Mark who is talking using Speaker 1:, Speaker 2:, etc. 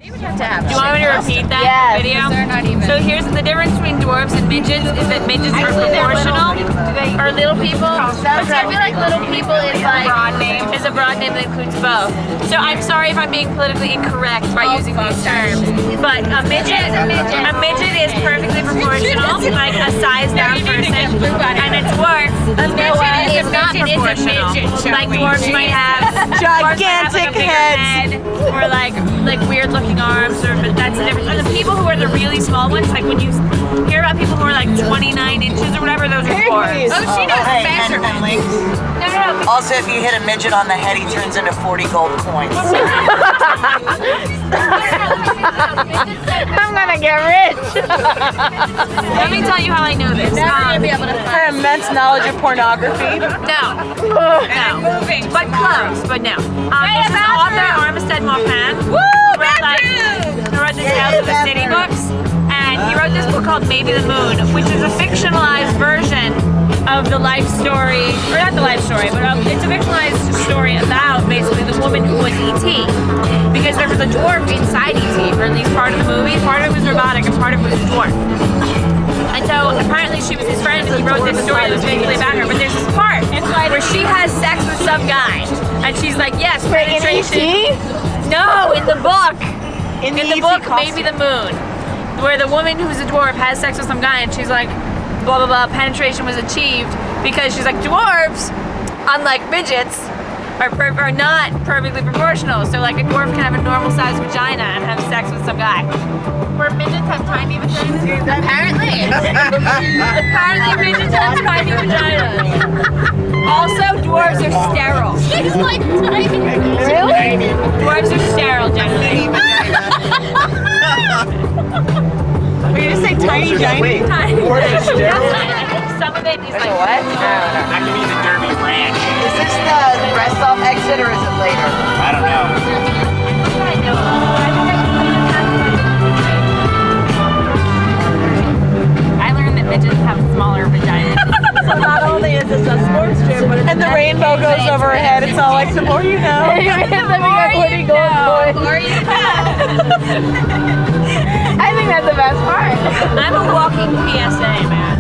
Speaker 1: Do you want me to repeat that video? So here's the difference between dwarfs and midgets is that midgets are proportional, or little people. But see, I feel like little people is like a broad name that includes both. So I'm sorry if I'm being politically incorrect by using these terms, but a midget is perfectly proportional, like a size down person, and a dwarf, a midget is not proportional. Like dwarfs might have
Speaker 2: gigantic heads,
Speaker 1: or like weird looking arms, or that's the difference. And the people who are the really small ones, like when you hear about people who are like 29 inches or whatever, those are dwarfs.
Speaker 3: Oh, she knows measurements.
Speaker 1: No.
Speaker 4: Also, if you hit a midget on the head, he turns into 40 gold coins.
Speaker 2: I'm gonna get rich.
Speaker 1: Let me tell you how I know this.
Speaker 2: Her immense knowledge of pornography.
Speaker 1: No. But close, but no. This is author Armistead Maupin. Woo! Who wrote the Tales of the City books. And he wrote this book called Maybe the Moon, which is a fictionalized version of the life story, or not the life story, but it's a fictionalized story about basically the woman who was E.T. Because there was a dwarf inside E.T. for at least part of the movie. Part of it was robotic and part of it was a dwarf. And so apparently she was his friend and he wrote this story that was basically about her. But there's this part where she has sex with some guy. And she's like, yes, penetration. No, in the book. In the book, Maybe the Moon. Where the woman who's a dwarf has sex with some guy and she's like, blah blah blah, penetration was achieved because she's like, dwarves, unlike midgets, are not perfectly proportional. So like a dwarf can have a normal sized vagina and have sex with some guy. Where midgets have tiny vaginas? Apparently. Apparently midgets have tiny vaginas. Also, dwarves are sterile. She's like tiny. Really? Dwarves are sterile generally.
Speaker 2: Were you gonna say tiny giant?
Speaker 1: Tiny. Some of it is like
Speaker 2: what?
Speaker 5: That could be the Derby Ranch.
Speaker 4: Is this the rest off exit or is it later?
Speaker 5: I don't know.
Speaker 1: I know. I learned that midgets have smaller vaginas.
Speaker 2: So not only is this a sports trip, but and the rainbow goes over her head. It's all like, the more you know.
Speaker 1: I think that's the best part. I'm a walking PSA, man.